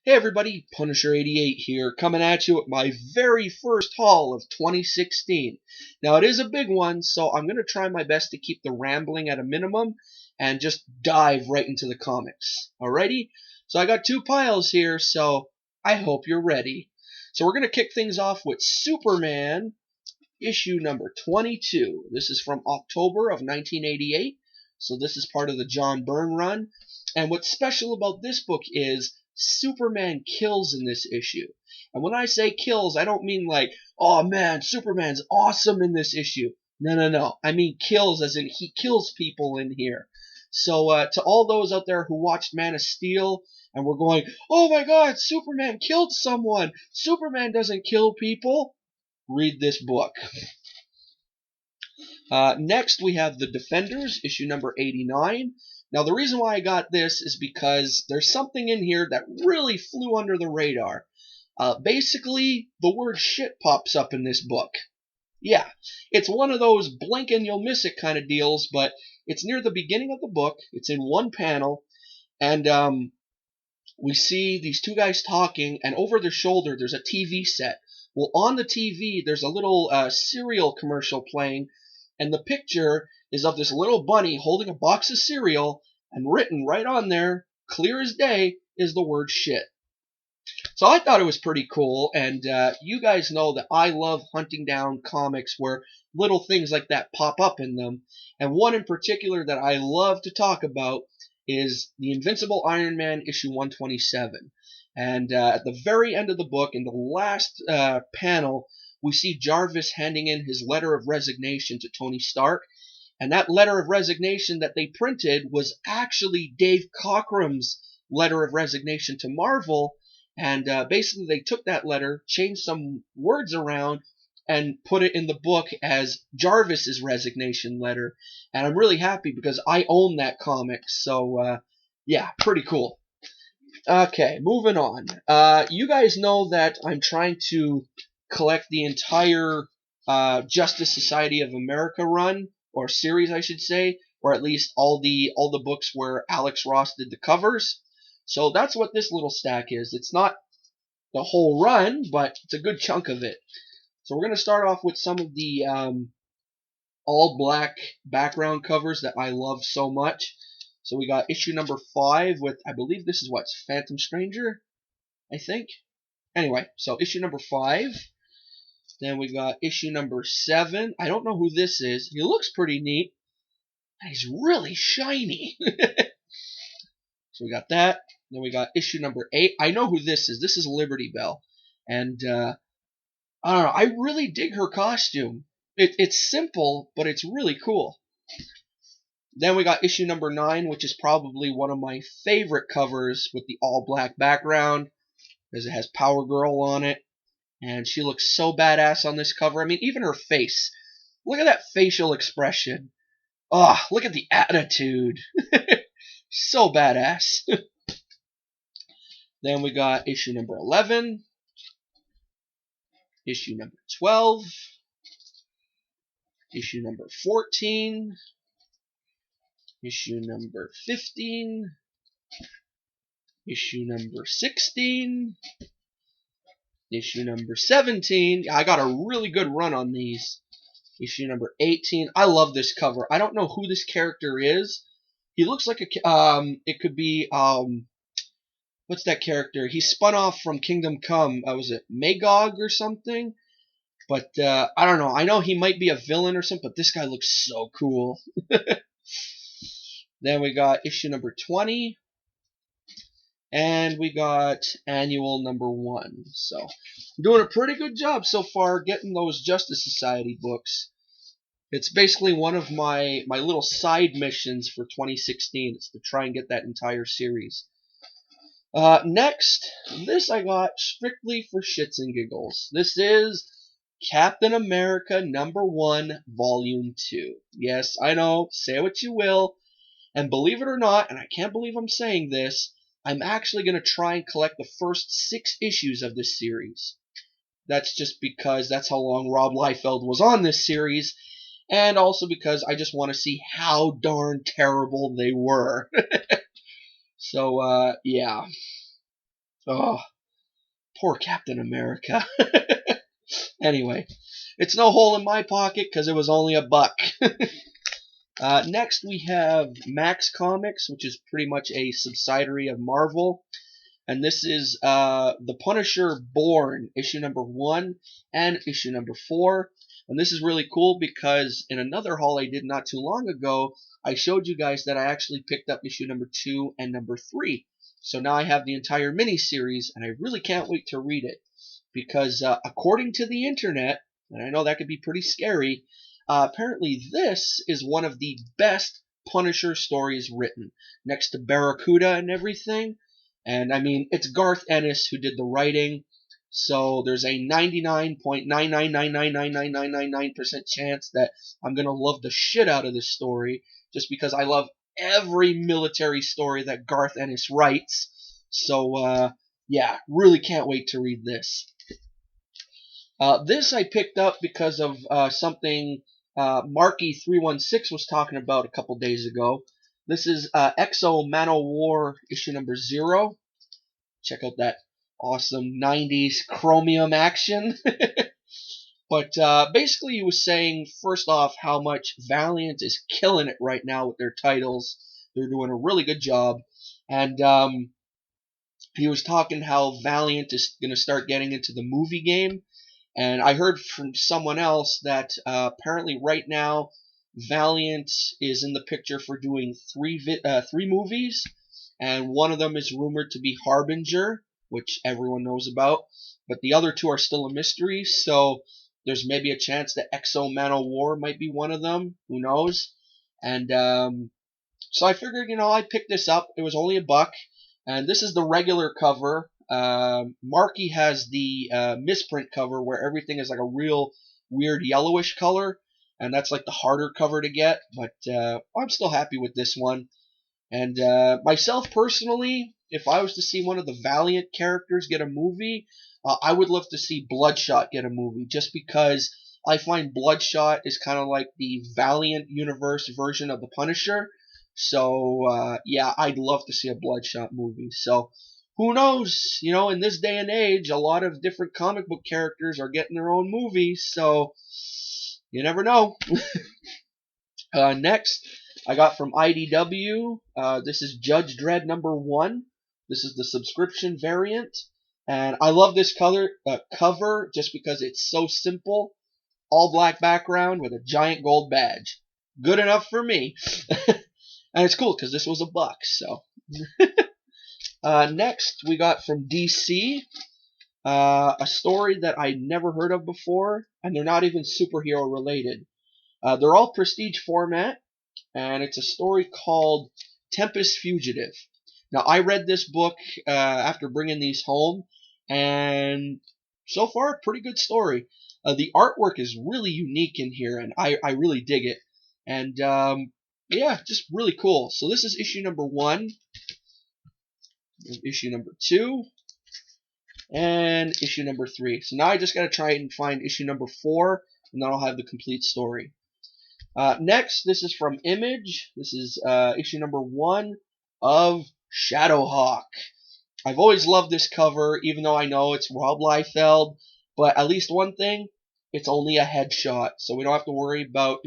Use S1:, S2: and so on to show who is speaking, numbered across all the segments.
S1: Hey everybody, Punisher88 here, coming at you with my very first haul of 2016. Now it is a big one, so I'm going to try my best to keep the rambling at a minimum and just dive right into the comics. Alrighty? So I got two piles here, so I hope you're ready. So we're going to kick things off with Superman, issue number 22. This is from October of 1988, so this is part of the John Byrne run. And what's special about this book is Superman kills in this issue. And when I say kills, I don't mean like, oh man, Superman's awesome in this issue. No. I mean kills as in he kills people in here. So to all those out there who watched Man of Steel and were going, oh my god, Superman killed someone. Superman doesn't kill people. Read this book. Next we have The Defenders, issue number 89. Now, the reason why I got this is because there's something in here that really flew under the radar. Basically, the word shit pops up in this book. Yeah, it's one of those blink and you'll miss it kind of deals, but it's near the beginning of the book. It's in one panel, and we see these two guys talking, and over their shoulder there's a TV set. Well, on the TV there's a little cereal commercial playing, and the picture is of this little bunny holding a box of cereal, and written right on there, clear as day, is the word shit. So I thought it was pretty cool, and you guys know that I love hunting down comics where little things like that pop up in them, and one in particular that I love to talk about is The Invincible Iron Man issue 127. And at the very end of the book, in the last panel, we see Jarvis handing in his letter of resignation to Tony Stark. And that letter of resignation that they printed was actually Dave Cockrum's letter of resignation to Marvel. And basically they took that letter, changed some words around, and put it in the book as Jarvis's resignation letter. And I'm really happy because I own that comic. So, yeah, pretty cool. Okay, moving on. You guys know that I'm trying to collect the entire Justice Society of America run, or series I should say, or at least all the books where Alex Ross did the covers. So that's what this little stack is. It's not the whole run, but it's a good chunk of it. So we're going to start off with some of the all black background covers that I love so much. So we got issue number 5 with, I believe this is what's Phantom Stranger, I think. Anyway, so issue number 5. Then we got issue number 7. I don't know who this is. He looks pretty neat. He's really shiny. So we got that. Then we got issue number 8. I know who this is. This is Liberty Bell. And I don't know. I really dig her costume. It's simple, but it's really cool. Then we got issue number 9, which is probably one of my favorite covers with the all-black background, because it has Power Girl on it. And she looks so badass on this cover. I mean, even her face. Look at that facial expression. Oh, look at the attitude. So badass. Then we got issue number 11. Issue number 12. Issue number 14. Issue number 15. Issue number 16. Issue number 17. I got a really good run on these. Issue number 18. I love this cover. I don't know who this character is. He looks like it could be, what's that character? He spun off from Kingdom Come. Was it Magog or something? But, I don't know. I know he might be a villain or something, but this guy looks so cool. Then we got issue number 20. And we got annual number 1. So, I'm doing a pretty good job so far getting those Justice Society books. It's basically one of my little side missions for 2016. It's to try and get that entire series. Next, this I got strictly for shits and giggles. This is Captain America number 1, Volume 2. Yes, I know, say what you will. And believe it or not, and I can't believe I'm saying this, I'm actually going to try and collect the first 6 issues of this series. That's just because that's how long Rob Liefeld was on this series, and also because I just want to see how darn terrible they were. So, yeah. Oh, poor Captain America. Anyway, it's no hole in my pocket because it was only $1. Next, we have Max Comics, which is pretty much a subsidiary of Marvel. And this is The Punisher Born, issue number 1 and issue number 4. And this is really cool because in another haul I did not too long ago, I showed you guys that I actually picked up issue number 2 and number 3. So now I have the entire mini-series, and I really can't wait to read it. Because according to the internet, and I know that could be pretty scary, apparently this is one of the best Punisher stories written, next to Barracuda and everything. And I mean, it's Garth Ennis who did the writing, so there's a 99.999999999% chance that I'm going to love the shit out of this story, just because I love every military story that Garth Ennis writes. So, yeah, really can't wait to read this. This I picked up because of something Marky316 was talking about a couple days ago. This is Exo Manowar issue number 0. Check out that awesome 90s chromium action. But basically he was saying, first off, how much Valiant is killing it right now with their titles. They're doing a really good job. And he was talking how Valiant is going to start getting into the movie game. And I heard from someone else that apparently right now Valiant is in the picture for doing three movies, and one of them is rumored to be Harbinger, which everyone knows about, but the other 2 are still a mystery. So there's maybe a chance that Exo Manowar might be one of them. Who knows? And so I figured, I picked this up. It was only $1, and this is the regular cover. Marky has the misprint cover where everything is like a real weird yellowish color, and that's like the harder cover to get, but I'm still happy with this one. And myself personally, if I was to see one of the Valiant characters get a movie, I would love to see Bloodshot get a movie, just because I find Bloodshot is kind of like the Valiant universe version of the Punisher. So yeah, I'd love to see a Bloodshot movie. So who knows? In this day and age, a lot of different comic book characters are getting their own movies, so you never know. Next, I got from IDW. This is Judge Dredd number 1. This is the subscription variant, and I love this cover just because it's so simple. All black background with a giant gold badge. Good enough for me. And it's cool because this was $1, so. Next, we got from DC, a story that I never heard of before, and they're not even superhero related. They're all prestige format, and it's a story called Tempest Fugitive. Now, I read this book after bringing these home, and so far, pretty good story. The artwork is really unique in here, and I really dig it. And yeah, just really cool. So this is issue number 1, issue number 2, and issue number 3. So now I just got to try and find issue number 4, and then I'll have the complete story. Next, this is from Image. This is issue number 1 of Shadowhawk. I've always loved this cover, even though I know it's Rob Liefeld, but at least one thing, it's only a headshot, so we don't have to worry about,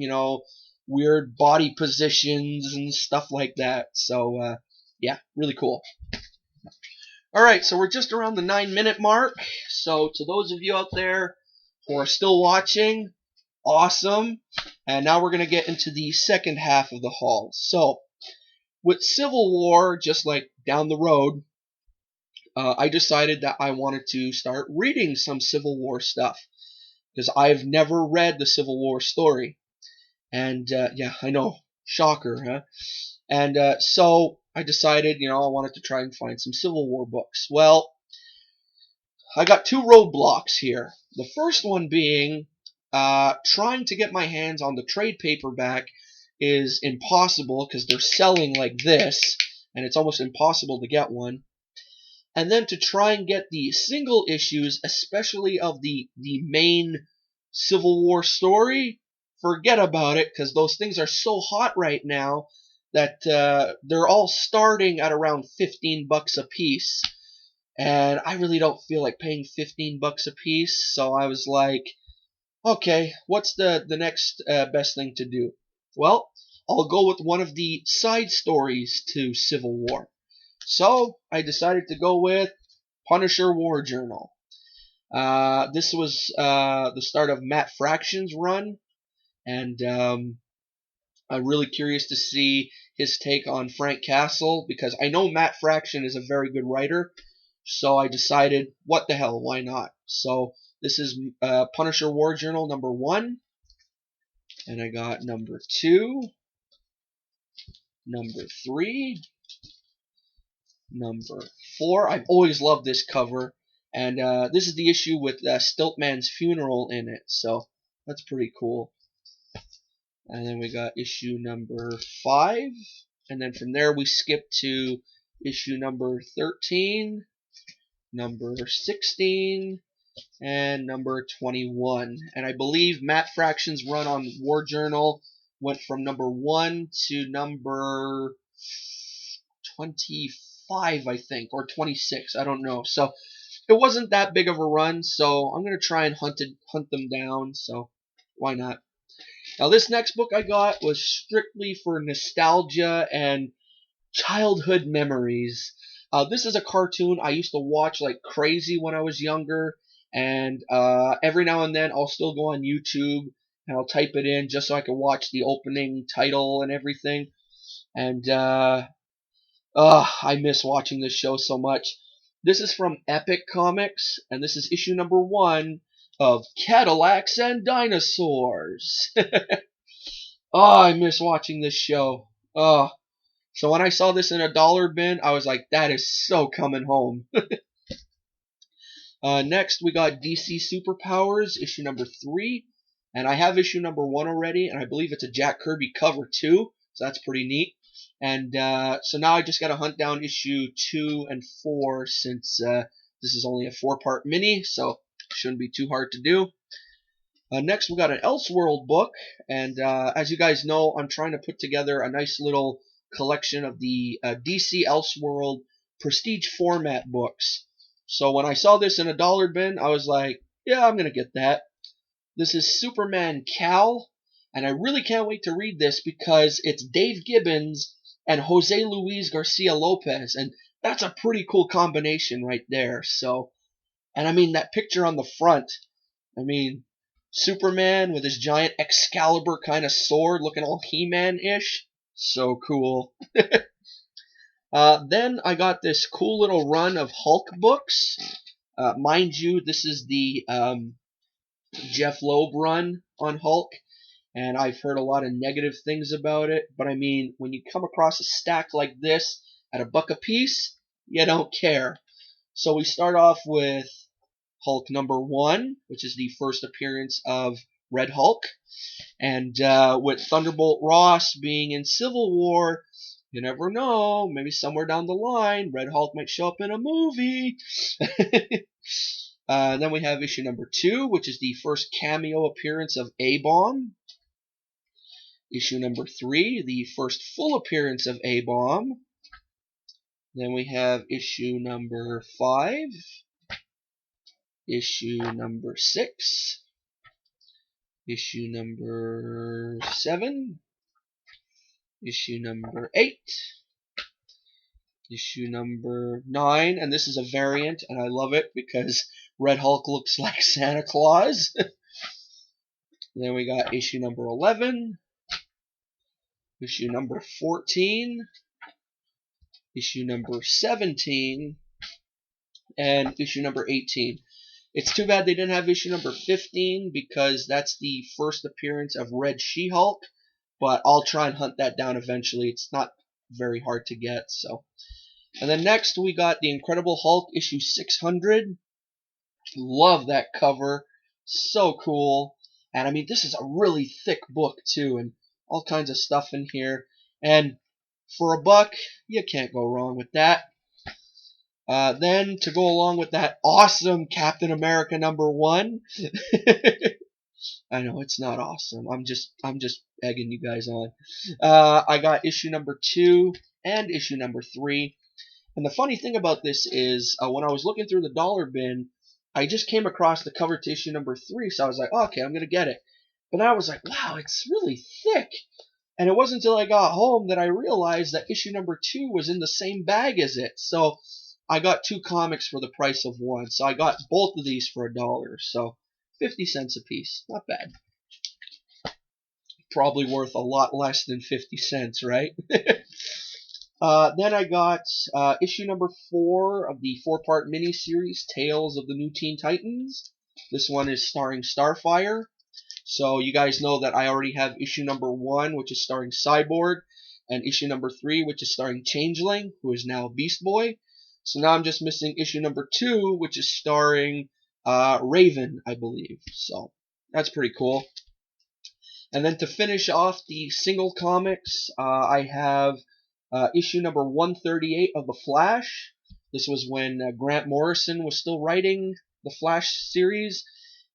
S1: weird body positions and stuff like that. So, yeah, really cool. Alright, so we're just around the 9-minute mark. So to those of you out there who are still watching, awesome. And now we're going to get into the second half of the haul. So, with Civil War just like down the road, I decided that I wanted to start reading some Civil War stuff. Because I've never read the Civil War story. And yeah, I know, shocker, huh? And so I decided, I wanted to try and find some Civil War books. Well, I got 2 roadblocks here. The first one being trying to get my hands on the trade paperback is impossible because they're selling like this, and it's almost impossible to get one. And then to try and get the single issues, especially of the main Civil War story, forget about it, because those things are so hot right now that they're all starting at around $15 a piece. and I really don't feel like paying 15 bucks a piece. So I was like, okay, what's the next best thing to do? Well, I'll go with one of the side stories to Civil War. So I decided to go with Punisher War Journal. This was the start of Matt Fraction's run, and I'm really curious to see his take on Frank Castle because I know Matt Fraction is a very good writer. So I decided, what the hell, why not? So this is Punisher War Journal #1, and I got #2, #3, #4. I've always loved this cover, and this is the issue with Stiltman's funeral in it, so that's pretty cool. And then we got issue #5, and then from there we skip to issue #13, #16, and #21. And I believe Matt Fraction's run on War Journal went from #1 to #25, I think, or 26. I don't know. So it wasn't that big of a run. So I'm gonna try and hunt them down. So why not? Now this next book I got was strictly for nostalgia and childhood memories. This is a cartoon I used to watch like crazy when I was younger, and every now and then I'll still go on YouTube and I'll type it in just so I can watch the opening title and everything. And I miss watching this show so much. This is from Epic Comics, and this is issue #1 of Cadillacs and Dinosaurs. Oh, I miss watching this show. Oh. So when I saw this in a dollar bin, I was like, that is so coming home. Next, we got DC Superpowers, issue #3. And I have issue #1 already, and I believe it's a Jack Kirby cover too, so that's pretty neat. And so now I just got to hunt down issue 2 and 4 since this is only a 4-part mini, so it shouldn't be too hard to do. Next, we got an Elseworld book, and as you guys know, I'm trying to put together a nice little collection of the DC Elseworld prestige format books. So when I saw this in a dollar bin, I was like, yeah, I'm going to get that. This is Superman Cal, and I really can't wait to read this because it's Dave Gibbons and Jose Luis Garcia Lopez, and that's a pretty cool combination right there. So, and I mean, that picture on the front, I mean, Superman with his giant Excalibur kind of sword looking all He-Man-ish. So cool. Then I got this cool little run of Hulk books. Mind you, this is the Jeff Loeb run on Hulk, and I've heard a lot of negative things about it. But I mean, when you come across a stack like this at $1 a piece, you don't care. So we start off with Hulk #1, which is the first appearance of Red Hulk. And with Thunderbolt Ross being in Civil War, you never know, maybe somewhere down the line, Red Hulk might show up in a movie. Then we have issue #2, which is the first cameo appearance of A-Bomb. Issue #3, the first full appearance of A-Bomb. Then we have issue #5. Issue #6, issue #7, issue #8, issue #9, and this is a variant, and I love it because Red Hulk looks like Santa Claus. Then we got issue #11, issue #14, issue #17, and issue #18. It's too bad they didn't have issue #15 because that's the first appearance of Red She-Hulk, but I'll try and hunt that down eventually. It's not very hard to get. So, and then next we got the Incredible Hulk issue 600. Love that cover, so cool. And I mean, this is a really thick book too, and all kinds of stuff in here. And for $1, you can't go wrong with that. Then to go along with that awesome Captain America #1. I know it's not awesome. I'm just egging you guys on. I got issue #2 and issue #3, And the funny thing about this is, when I was looking through the dollar bin, I just came across the cover to issue number 3, so I was like, oh, okay, I'm gonna get it. But then I was like, wow, it's really thick. And it wasn't until I got home that I realized that issue number 2 was in the same bag as it. So I got 2 comics for the price of 1. So I got both of these for $1. So 50 cents a piece. Not bad. Probably worth a lot less than 50 cents, right? Then I got issue number 4 of the 4-part miniseries, Tales of the New Teen Titans. This one is starring Starfire. So you guys know that I already have issue number 1, which is starring Cyborg, and issue number 3, which is starring Changeling, who is now Beast Boy. So now I'm just missing issue number 2, which is starring Raven, I believe. So that's pretty cool. And then to finish off the single comics, I have issue number 138 of The Flash. This was when Grant Morrison was still writing the Flash series.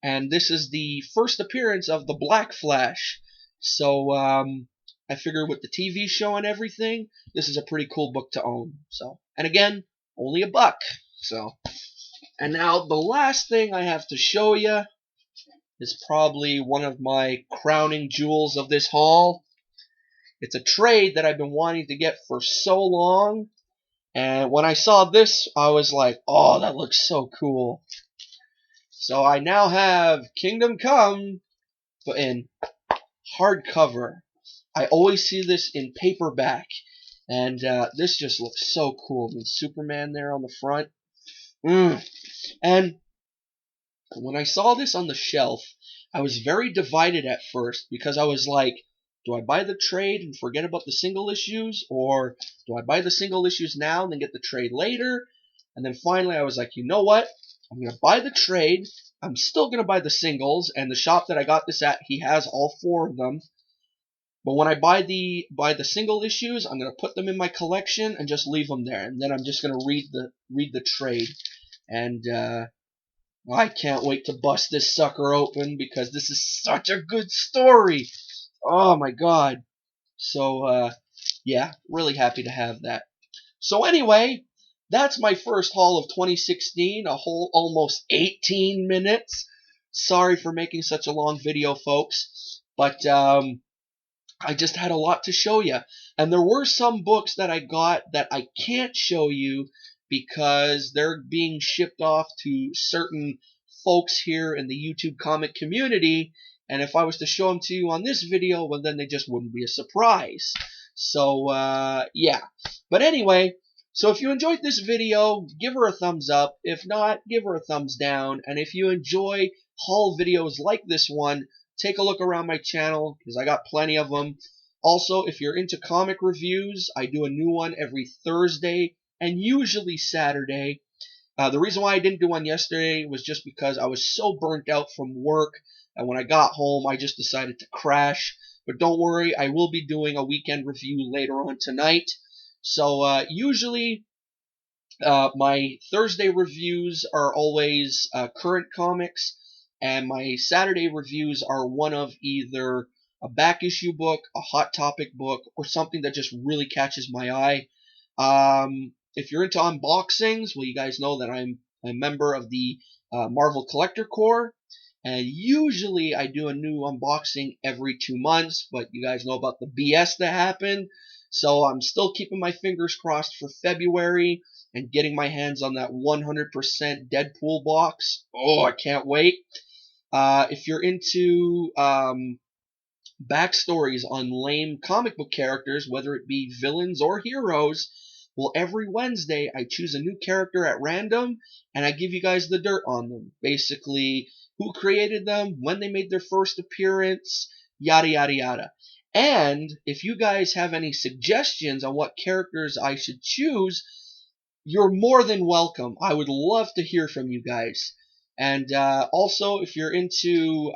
S1: And this is the first appearance of the Black Flash. So I figured with the TV show and everything, this is a pretty cool book to own. So, and again, only $1. So, and now the last thing I have to show you is probably one of my crowning jewels of this haul. It's a trade that I've been wanting to get for so long. And when I saw this, I was like, oh, that looks so cool. So I now have Kingdom Come, but in hardcover. I always see this in paperback. And this just looks so cool. I mean, Superman there on the front. And when I saw this on the shelf, I was very divided at first because I was like, do I buy the trade and forget about the single issues? Or do I buy the single issues now and then get the trade later? And then finally I was like, you know what? I'm going to buy the trade. I'm still going to buy the singles. And the shop that I got this at, he has all 4 of them. But when I buy the single issues, I'm going to put them in my collection and just leave them there. And then I'm just going to read the trade. And I can't wait to bust this sucker open because this is such a good story. Oh my god. So yeah, really happy to have that. So anyway, that's my first haul of 2016, a whole almost 18 minutes. Sorry for making such a long video, folks, but I just had a lot to show you. And there were some books that I got that I can't show you because they're being shipped off to certain folks here in the YouTube comic community. And if I was to show them to you on this video, well, then they just wouldn't be a surprise. So, yeah. But anyway, so if you enjoyed this video, give her a thumbs up. If not, give her a thumbs down. And if you enjoy haul videos like this one, take a look around my channel because I got plenty of them. Also, if you're into comic reviews, I do a new one every Thursday and usually Saturday. The reason why I didn't do one yesterday was just because I was so burnt out from work, and when I got home, I just decided to crash. But don't worry, I will be doing a weekend review later on tonight. So usually my Thursday reviews are always current comics, and my Saturday reviews are one of either a back issue book, a hot topic book, or something that just really catches my eye. If you're into unboxings, well, you guys know that I'm a member of the Marvel Collector Corps, and usually I do a new unboxing every 2 months, but you guys know about the BS that happened, so I'm still keeping my fingers crossed for February and getting my hands on that 100% Deadpool box. Oh, I can't wait. If you're into backstories on lame comic book characters, whether it be villains or heroes, well, every Wednesday I choose a new character at random and I give you guys the dirt on them. Basically, who created them, when they made their first appearance, yada yada yada. And if you guys have any suggestions on what characters I should choose, you're more than welcome. I would love to hear from you guys. And also, if you're into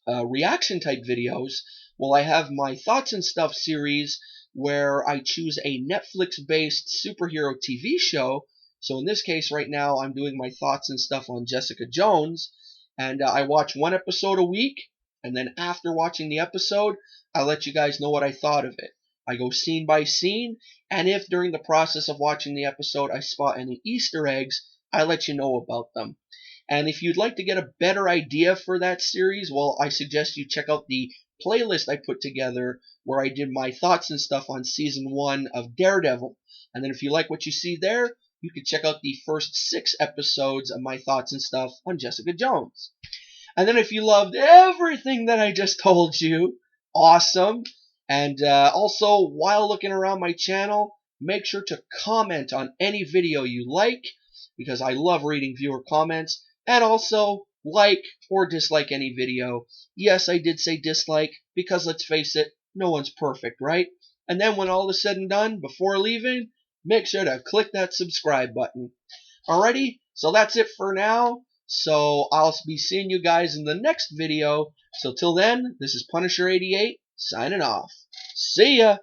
S1: reaction type videos, well, I have my Thoughts and Stuff series where I choose a Netflix-based superhero TV show. So in this case, right now, I'm doing my Thoughts and Stuff on Jessica Jones, and I watch 1 episode a week, and then after watching the episode, I'll let you guys know what I thought of it. I go scene by scene, and if during the process of watching the episode I spot any Easter eggs, I let you know about them. And if you'd like to get a better idea for that series, well, I suggest you check out the playlist I put together where I did my thoughts and stuff on season 1 of Daredevil. And then if you like what you see there, you can check out the first 6 episodes of my thoughts and stuff on Jessica Jones. And then if you loved everything that I just told you, awesome. And also, while looking around my channel, make sure to comment on any video you like, because I love reading viewer comments. And also, like or dislike any video. Yes, I did say dislike, because let's face it, no one's perfect, right? And then when all is said and done, before leaving, make sure to click that subscribe button. Alrighty, so that's it for now. So I'll be seeing you guys in the next video. So till then, this is Punisher88 signing off. See ya!